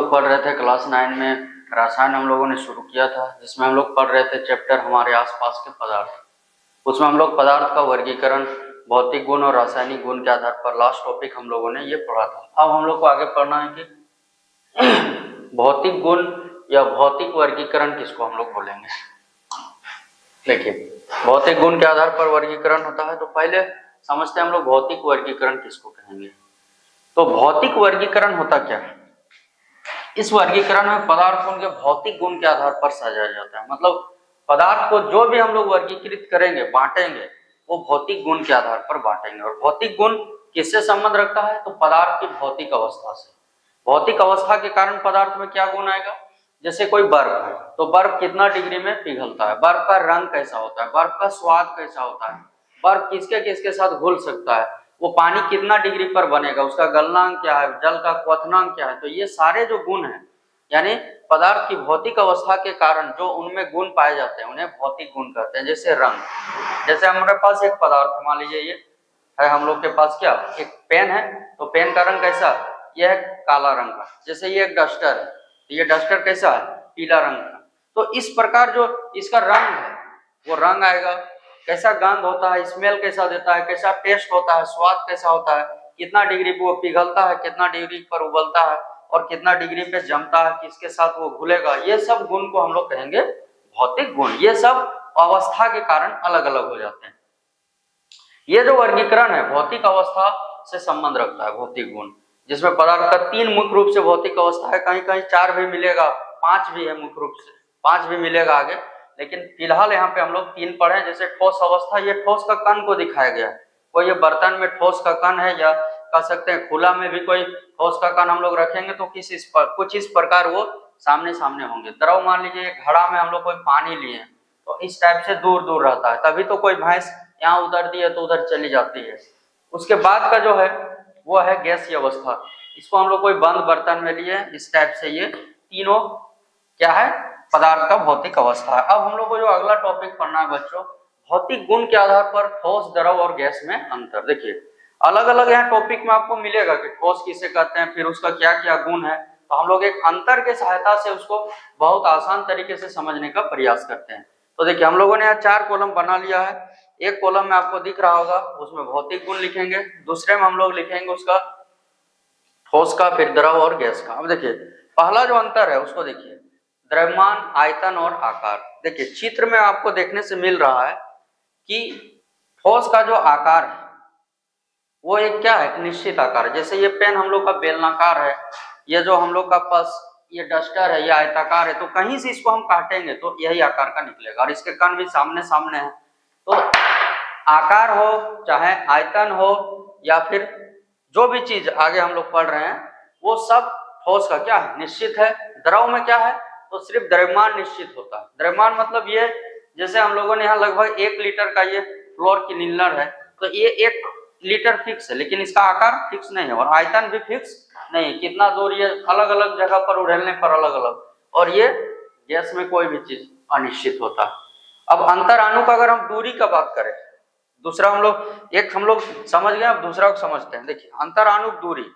लोग पढ़ रहे थे क्लास 9 में रसायन हम लोगों ने शुरू किया था, जिसमें हम लोग पढ़ रहे थे चैप्टर हमारे आसपास के पदार्थ। उसमें हम लोग पदार्थ का वर्गीकरण, भौतिक गुण और रासायनिक गुण के आधार पर लास्ट टॉपिक हम लोगों ने ये पढ़ा था। अब हम लोग को आगे पढ़ना है कि भौतिक गुण या भौतिक वर्गीकरण किसको हम लोग बोलेंगे। देखिए, भौतिक गुण के आधार पर वर्गीकरण होता है, तो पहले समझते हैं हम लोग भौतिक वर्गीकरण किसको कहेंगे। तो भौतिक वर्गीकरण होता क्या है? इस वर्गीकरण में पदार्थ को उनके भौतिक गुण के आधार पर सजाया जाता है। मतलब पदार्थ को जो भी हम लोग वर्गीकृत करेंगे, बांटेंगे, वो भौतिक गुण के आधार पर बांटेंगे। और भौतिक गुण किससे संबंध रखता है? तो पदार्थ की भौतिक अवस्था से। भौतिक अवस्था के कारण पदार्थ में क्या गुण आएगा? जैसे कोई बर्फ है, तो बर्फ कितना डिग्री में पिघलता है, बर्फ का रंग कैसा होता है, बर्फ का स्वाद कैसा होता है, बर्फ किसके किसके साथ घुल सकता है, वो पानी कितना डिग्री पर बनेगा, उसका गलनांक क्या है, जल का क्वथनांक क्या है। तो ये सारे जो गुण हैं, यानी पदार्थ की भौतिक अवस्था के कारण जो उनमें गुण पाए जाते हैं, उन्हें भौतिक गुण कहते हैं। जैसे रंग, जैसे हमारे पास एक पदार्थ, मान लीजिए ये है हम लोग के पास क्या, एक पेन है, तो पेन का रंग कैसा है? यह है काला रंग का। जैसे ये एक डस्टर है, तो ये डस्टर कैसा है? पीला रंग का। तो इस प्रकार जो इसका रंग है, वो रंग आएगा, कैसा गंध होता है, स्मेल कैसा देता है, कैसा टेस्ट होता है, स्वाद कैसा होता है, कितना डिग्री पे वो पिघलता है, कितना डिग्री पर उबलता है, और कितना डिग्री पे जमता है, किसके साथ वो घुलेगा, ये सब गुण को हम लोग कहेंगे भौतिक गुण। ये सब अवस्था के कारण अलग अलग हो जाते हैं। ये जो वर्गीकरण है भौतिक अवस्था से संबंध रखता है भौतिक गुण, जिसमें पदार्थ का 3 मुख्य रूप से भौतिक अवस्था है। कहीं कहीं 4 भी मिलेगा, 5 भी है, मुख्य रूप से 5 भी मिलेगा आगे, लेकिन फिलहाल यहाँ पे हम लोग 3 पढ़े। जैसे ठोस अवस्था, ये ठोस का कण को दिखाया गया है। कोई ये बर्तन में ठोस का कण है, या कह सकते हैं खुला में भी कोई ठोस का कण हम लोग रखेंगे तो कुछ इस प्रकार वो सामने सामने होंगे। द्रव, मान लीजिए घड़ा में हम लोग कोई पानी लिए, तो इस टाइप से दूर दूर रहता है, तभी तो कोई भैंस यहाँ उतरती है तो उधर चली जाती है। उसके बाद का जो है वो है गैसीय अवस्था। इसको हम लोग कोई बंद बर्तन में लिए, इस टाइप से ये तीनों क्या है? पदार्थ का भौतिक अवस्था है। अब हम लोग को जो अगला टॉपिक पढ़ना है बच्चों, भौतिक गुण के आधार पर ठोस, द्रव और गैस में अंतर। देखिए, अलग अलग यहाँ टॉपिक में आपको मिलेगा कि ठोस किसे कहते हैं, फिर उसका क्या क्या गुण है। तो हम लोग एक अंतर के सहायता से उसको बहुत आसान तरीके से समझने का प्रयास करते हैं। तो देखिए, हम लोगों ने यहाँ 4 कॉलम बना लिया है। एक कॉलम में आपको दिख रहा होगा, उसमें भौतिक गुण लिखेंगे, दूसरे में हम लोग लिखेंगे उसका ठोस का, फिर द्रव और गैस का। अब देखिए, पहला जो अंतर है उसको देखिए, द्रव्यमान, आयतन और आकार। देखिए, चित्र में आपको देखने से मिल रहा है कि ठोस का जो आकार है वो एक क्या है? निश्चित आकार है। जैसे ये पेन हम लोग का बेलनाकार है, ये जो हम लोग का पास ये डस्टर है, ये आयताकार है, तो कहीं से इसको हम काटेंगे तो यही आकार का निकलेगा, और इसके कण भी सामने सामने है। तो आकार हो, चाहे आयतन हो, या फिर जो भी चीज आगे हम लोग पढ़ रहे हैं, वो सब ठोस का क्या है? निश्चित है। द्रव में क्या है? तो सिर्फ द्रव्यमान निश्चित होता है। द्रव्यमान मतलब ये, जैसे हम लोगों ने यहाँ लगभग 1 लीटर का ये फ्लोर क्लीनर है, तो ये 1 लीटर फिक्स है, लेकिन इसका आकार फिक्स नहीं है, और आयतन भी फिक्स नहीं, कितना दूर ये अलग अलग जगह पर उड़ेलने पर अलग अलग। और ये गैस में कोई भी चीज अनिश्चित होता है। अब अंतर अणु का अगर हम दूरी का बात करें, दूसरा हम लोग समझ गए, अब दूसरा को समझते हैं। देखिए, अंतर अणु दूरी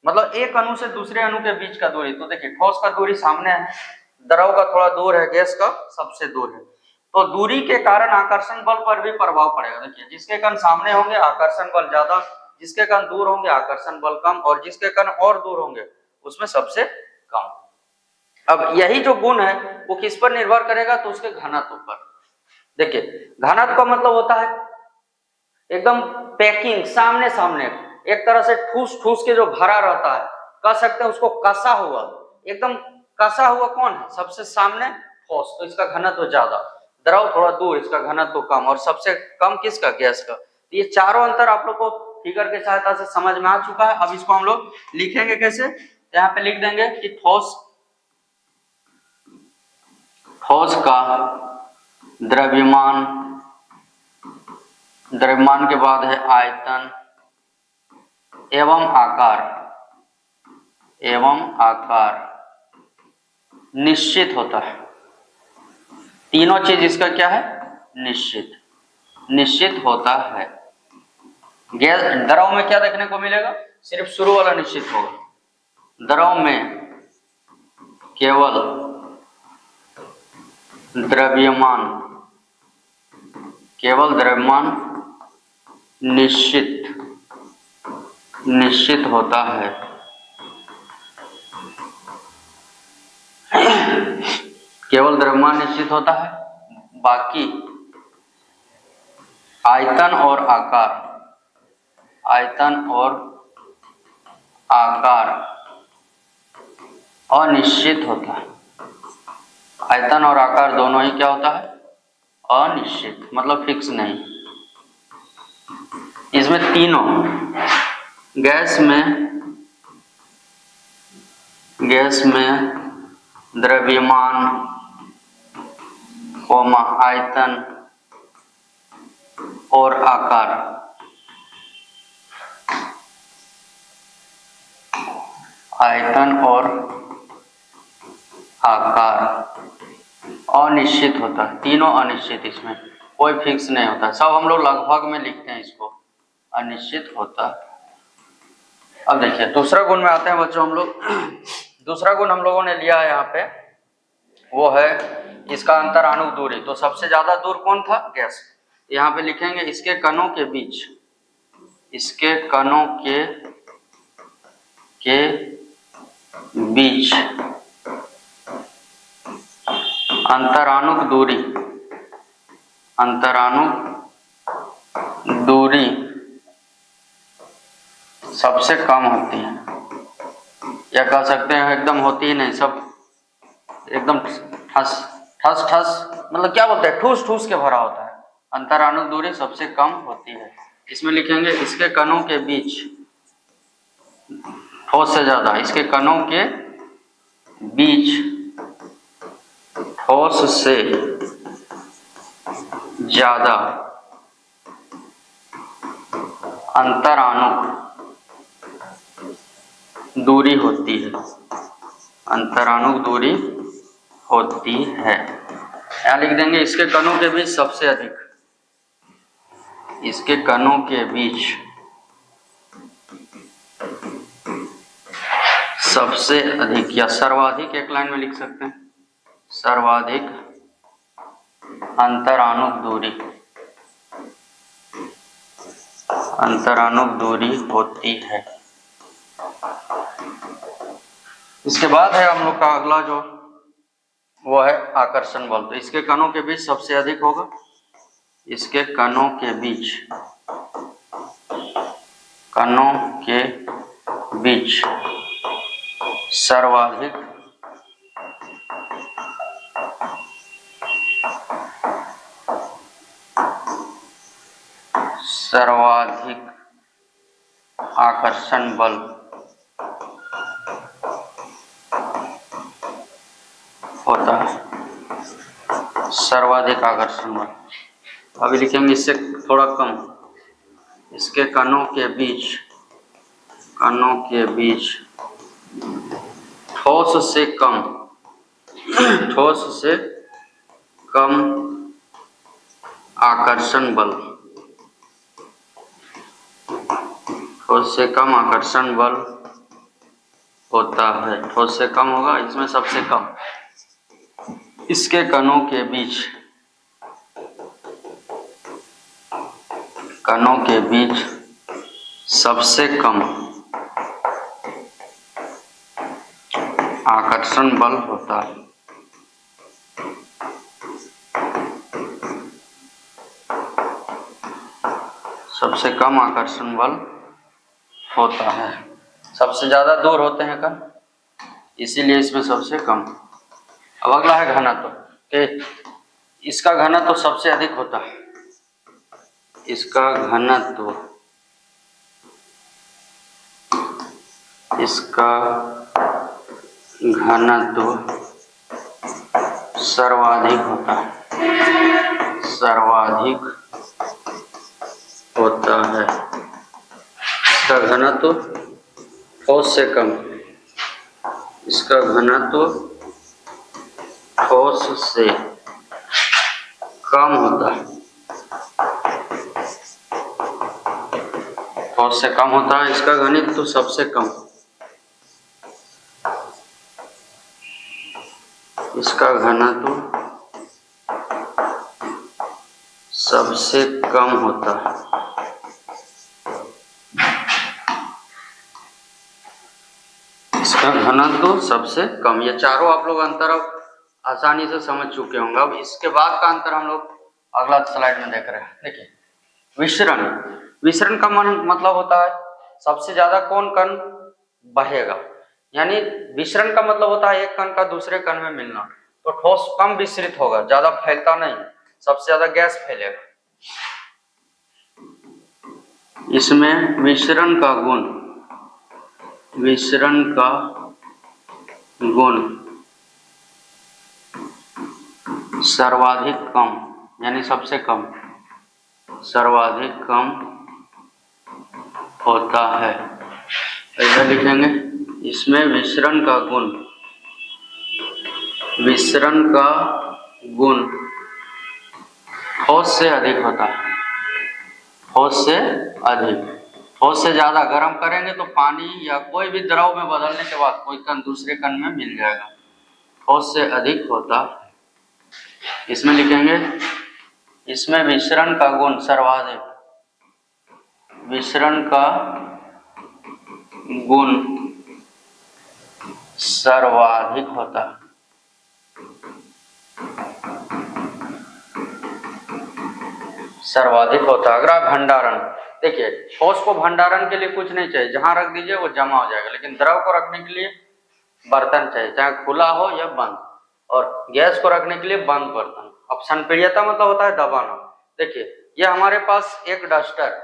मतलब एक अणु से दूसरे अणु के बीच का दूरी। तो देखिए, ठोस का दूरी सामने है, द्रव का थोड़ा दूर है, गैस का सबसे दूर है। तो दूरी के कारण आकर्षण बल पर भी प्रभाव पड़ेगा। देखिए, जिसके कण सामने होंगे आकर्षण बल ज्यादा, जिसके कण दूर होंगे आकर्षण बल कम, और जिसके कण और दूर होंगे उसमें सबसे कम। अब यही जो गुण है वो किस पर निर्भर करेगा? तो उसके घनत्व पर। देखिए, घनत्व का मतलब होता है एकदम पैकिंग, सामने सामने, एक तरह से ठूस ठूस के जो भरा रहता है, कह सकते हैं उसको कसा हुआ, एकदम कसा हुआ कौन है? सबसे सामने ठोस, तो इसका घनत्व ज्यादा। द्रव थोड़ा दूर, इसका घनत्व कम, और सबसे कम किसका? गैस का। तो ये चारों अंतर आप लोग को फिगर के सहायता से समझ में आ चुका है। अब इसको हम लोग लिखेंगे कैसे? तो यहाँ पे लिख देंगे कि ठोस का द्रव्यमान, द्रव्यमान के बाद है आयतन एवं आकार निश्चित होता है। तीनों चीज इसका क्या है? निश्चित होता है। गैस, द्रव में क्या देखने को मिलेगा? सिर्फ शुरू वाला निश्चित होगा। द्रव में केवल द्रव्यमान निश्चित होता है। केवल द्रव्यमान निश्चित होता है, बाकी आयतन और आकार अनिश्चित होता है। आयतन और आकार दोनों ही क्या होता है? अनिश्चित, मतलब फिक्स नहीं। इसमें तीनों गैस में द्रव्यमान, आयतन और आकार अनिश्चित होता है। तीनों अनिश्चित, इसमें कोई फिक्स नहीं होता। सब हम लोग लगभग में लिखते हैं इसको, अनिश्चित होता। अब देखिए दूसरा गुण में आते हैं बच्चों हम लोग। दूसरा गुण हम लोगों ने लिया है यहाँ पे, वो है इसका अंतराणु दूरी। तो सबसे ज्यादा दूर कौन था? गैस। यहाँ पे लिखेंगे इसके कणों के बीच अंतराणु दूरी सबसे कम होती है, या कह सकते हैं एकदम होती ही नहीं, सब एकदम ठस मतलब क्या बोलते हैं, ठूस के भरा होता है। अंतराणु दूरी सबसे कम होती है। इसमें लिखेंगे इसके कणों के बीच, ठोस से ज्यादा, इसके कणों के बीच ठोस से ज्यादा अंतराणु दूरी होती है। अंतराणु दूरी होती है। यहाँ लिख देंगे इसके कणों के बीच सबसे अधिक, इसके कणों के बीच सबसे अधिक या सर्वाधिक, एक लाइन में लिख सकते हैं, सर्वाधिक अंतराणु दूरी होती है। इसके बाद है हम लोग का अगला जो वो है आकर्षण बल। तो इसके कणों के बीच सबसे अधिक होगा, इसके कणों के बीच सर्वाधिक आकर्षण बल होता है। सर्वाधिक आकर्षण बल। अभी लिखेंगे इससे थोड़ा कम, इसके कणों के बीच ठोस से कम आकर्षण बल, ठोस से कम आकर्षण बल होता है। ठोस से कम होगा, इसमें सबसे कम। इसके कणों के बीच सबसे कम आकर्षण बल होता है। सबसे कम आकर्षण बल होता है। सबसे ज्यादा दूर होते हैं कण, इसीलिए इसमें सबसे कम। अब अगला है घनत्व। इसका घनत्व सबसे अधिक होता है। इसका घनत्व सर्वाधिक होता है। इसका घनत्व ठोस से कम, इसका घनत्व ठोस से कम होता है। ठोस से कम होता है, इसका घनत्व सबसे कम। इसका घनत्व सबसे कम होता है। इसका घनत्व सबसे कम। ये चारों आप लोग अंतर अब आसानी से समझ चुके होंगे। अब इसके बाद का अंतर हम लोग अगला स्लाइड में देख रहे हैं। देखिए, विसरण। विसरण का मतलब होता है सबसे ज्यादा कौन कण बढ़ेगा, यानी विसरण का मतलब होता है एक कण का दूसरे कण में मिलना। तो ठोस कम विसरित होगा, ज्यादा फैलता नहीं, सबसे ज्यादा गैस फैलेगा। इसमें विसरण का गुण सर्वाधिक कम, यानी सबसे कम, सर्वाधिक कम होता है। ऐसा लिखेंगे, इसमें विसरण का गुण ठोस से अधिक होता है। ठोस से अधिक, ठोस से ज्यादा गर्म करेंगे तो पानी या कोई भी द्रव में बदलने के बाद कोई कण दूसरे कण में मिल जाएगा। ठोस से अधिक होता है। इसमें लिखेंगे, इसमें विसरण का गुण सर्वाधिक, विसरण का गुण सर्वाधिक होता है। सर्वाधिक होता है। अगला भंडारण। देखिए, ठोस को भंडारण के लिए कुछ नहीं चाहिए, जहां रख दीजिए वो जमा हो जाएगा। लेकिन द्रव को रखने के लिए बर्तन चाहिए, चाहे खुला हो या बंद, और गैस को रखने के लिए बंद बर्तन। अब संपीड्यता मतलब होता है दबाना। देखिए, ये हमारे पास एक डस्टर,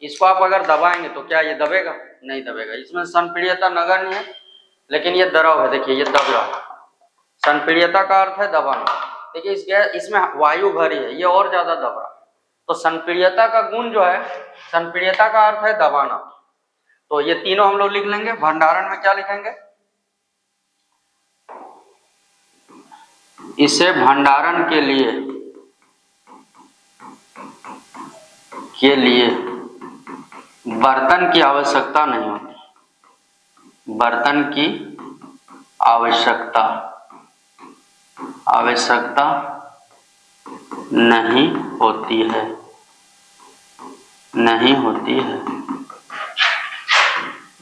इसको आप अगर दबाएंगे तो क्या ये दबेगा? नहीं दबेगा। इसमें संपीड्यता नगण्य है, लेकिन ये द्रव है, देखिए ये दब रहा है। संपीड्यता का अर्थ है दबाना। देखिए, इसमें वायु भरी है, ये और ज्यादा दब रहा है। तो संपीड्यता का गुण जो है, संपीड्यता का अर्थ है दबाना। तो ये तीनों हम लोग लिख लेंगे। भंडारण में क्या लिखेंगे? इसे भंडारण के लिए बर्तन की आवश्यकता नहीं होती। बर्तन की आवश्यकता नहीं होती है।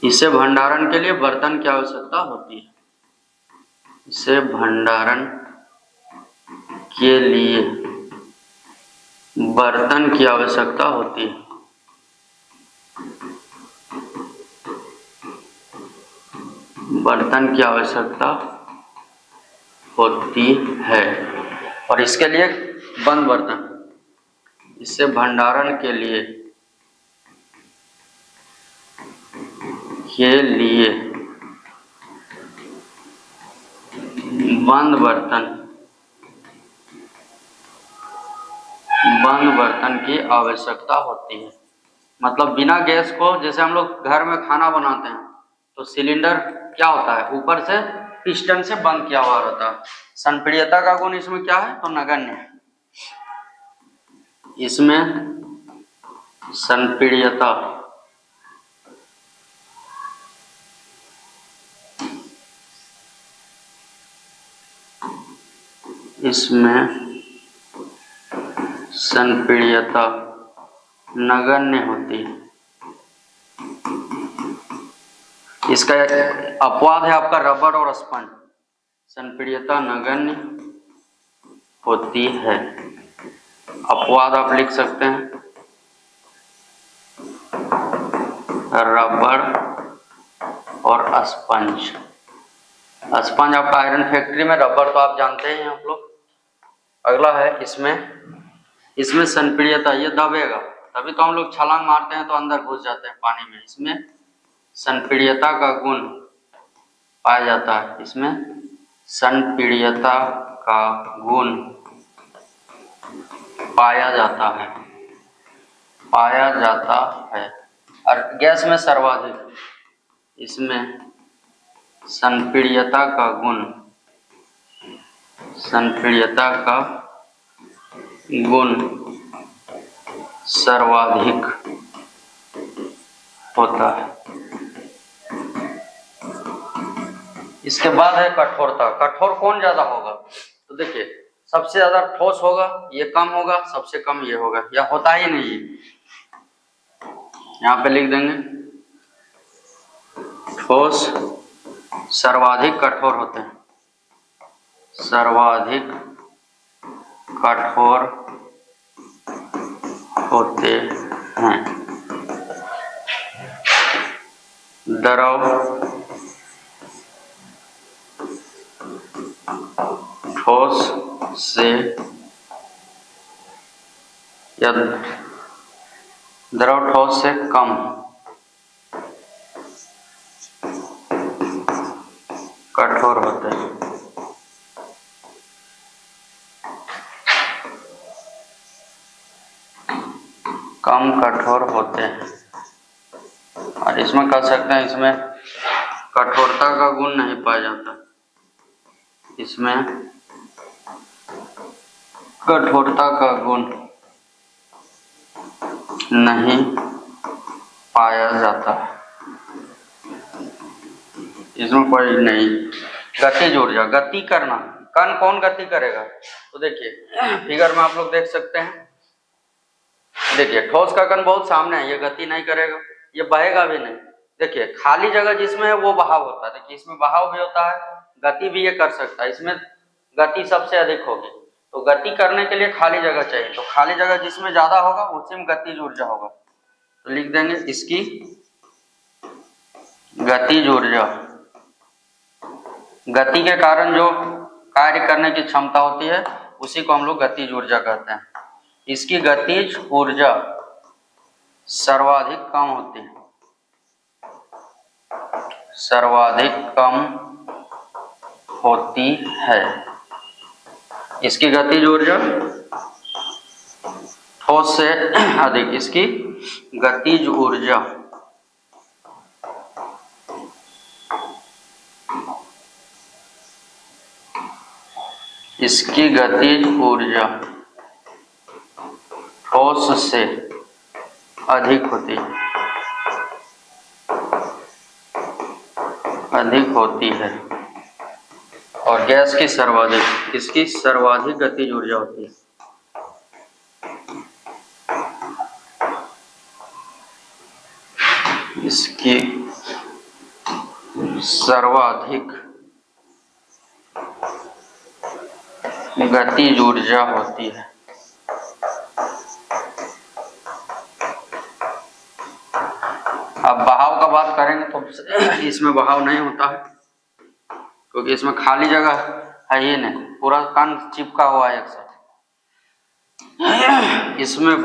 इसे भंडारण के लिए बर्तन की आवश्यकता होती है। इसे भंडारण के लिए बर्तन की आवश्यकता होती है। बर्तन की आवश्यकता होती है। और इसके लिए बंद बर्तन, इसे भंडारण के लिए बंद बर्तन की आवश्यकता होती है। मतलब बिना गैस को, जैसे हम लोग घर में खाना बनाते हैं तो सिलेंडर क्या होता है, ऊपर से पिस्टन से बंद किया हुआ रहता है। संपीड्यता का गुण इसमें क्या है? तो नगण्य है। इसमें संपीड्यता नगण्य होती है। इसका अपवाद है आपका रबर और स्पंज। संपीड्यता नगण्य होती है। अपवाद आप लिख सकते हैं, रबर और स्पंज। स्पंज आपका आयरन फैक्ट्री में, रबर तो आप जानते हैं आप लोग। अगला है इसमें संपीड्यता, ये दबेगा, तभी तो हम लोग छलांग मारते हैं तो अंदर घुस जाते हैं पानी में। इसमें संपीड्यता का गुण पाया जाता है। इसमें संपीड्यता का गुण पाया जाता है। और गैस में सर्वाधिक, इसमें संपीड्यता का गुण सर्वाधिक होता है। इसके बाद है कठोरता। कठोर कौन ज्यादा होगा? तो देखिए सबसे ज्यादा ठोस होगा, ये कम होगा, सबसे कम ये होगा, या होता ही नहीं है। यहाँ पे लिख देंगे ठोस सर्वाधिक कठोर होते हैं, सर्वाधिक कठोर होते हैं। द्रव ठोस से या द्रव ठोस से कम कठोर होते हैं। कम कठोर होते हैं। और इसमें कह सकते हैं इसमें कठोरता का गुण नहीं पाया जाता, इसमें कठोरता का गुण नहीं पाया जाता, इसमें कोई नहीं। गतिज ऊर्जा, गति करना, कण कौन गति करेगा? तो देखिए फिगर में आप लोग देख सकते हैं, देखिए ठोस का कण बहुत सामने है, ये गति नहीं करेगा, ये बहेगा भी नहीं। देखिए खाली जगह जिसमें है वो बहाव होता है, देखिए इसमें बहाव भी होता है, गति भी ये कर सकता है, इसमें गति सबसे अधिक होगी। तो गति करने के लिए खाली जगह चाहिए, तो खाली जगह जिसमें ज्यादा होगा उसी में गतिज ऊर्जा होगा। तो लिख देंगे इसकी गतिज ऊर्जा। गति के कारण जो कार्य करने की क्षमता होती है उसी को हम लोग गतिज ऊर्जा कहते हैं। इसकी गतिज ऊर्जा सर्वाधिक कम होती है, सर्वाधिक कम होती है। इसकी गतिज ऊर्जा ठोस से अधिक, इसकी गतिज ऊर्जा इसकी गतिज ऊर्जा ठोस से अधिक होती है, अधिक होती है। और गैस की सर्वाधिक, इसकी सर्वाधिक गतिज ऊर्जा होती है। इसकी सर्वाधिक गतिज ऊर्जा होती है। अब बहाव का बात करेंगे तो इसमें बहाव नहीं होता है, क्योंकि इसमें खाली जगह है ही नहीं, पूरा कण चिपका हुआ है एक साथ। इसमें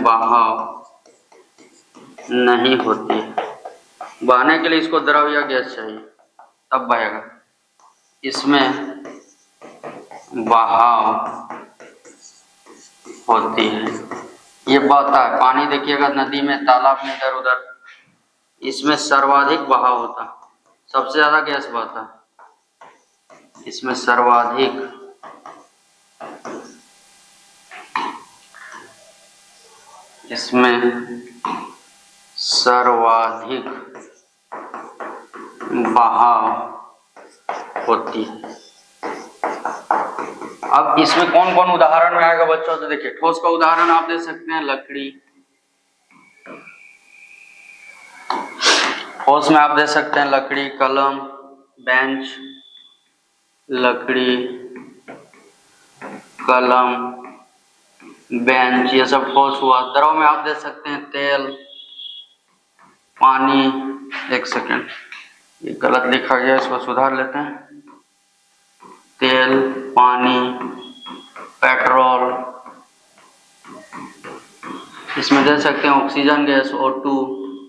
बहाव नहीं होती है। बहने के लिए इसको द्रव या गैस चाहिए तब बहेगा। इसमें बहाव होती है, ये बहता है। पानी देखिएगा नदी में, तालाब में, इधर उधर, इसमें सर्वाधिक बहाव होता है, सबसे ज्यादा गैस बहता है। इसमें सर्वाधिक बहाव होती है। अब इसमें कौन कौन उदाहरण में आएगा बच्चों? तो देखिए ठोस का उदाहरण आप दे सकते हैं लकड़ी, ठोस में आप दे सकते हैं लकड़ी, कलम, बेंच, लकड़ी, कलम, बेंच, ये सब ठोस हुआ। द्रव में आप दे सकते हैं तेल, पानी, एक सेकेंड ये गलत लिखा गया, इसको सुधार लेते हैं। तेल, पानी, पेट्रोल, इसमें दे सकते हैं oxygen gas O2,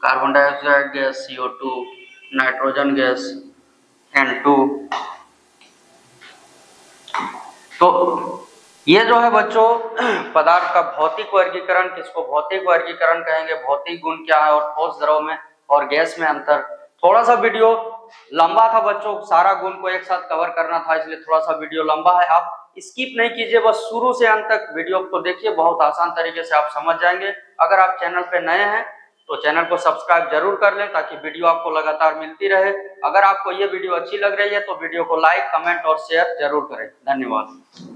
carbon dioxide gas CO2, nitrogen gas N2। तो ये जो है बच्चों पदार्थ का भौतिक वर्गीकरण, किसको भौतिक वर्गीकरण कहेंगे, भौतिक गुण क्या है और ठोस द्रव में और गैस में अंतर। थोड़ा सा वीडियो लंबा था बच्चों, सारा गुण को एक साथ कवर करना था, इसलिए थोड़ा सा वीडियो लंबा है। आप स्किप नहीं कीजिए, बस शुरू से अंत तक वीडियो को देखिए, बहुत आसान तरीके से आप समझ जाएंगे। अगर आप चैनल पे नए हैं तो चैनल को सब्सक्राइब जरूर कर लें ताकि वीडियो आपको लगातार मिलती रहे। अगर आपको ये वीडियो अच्छी लग रही है तो वीडियो को लाइक, कमेंट और शेयर जरूर करें। धन्यवाद।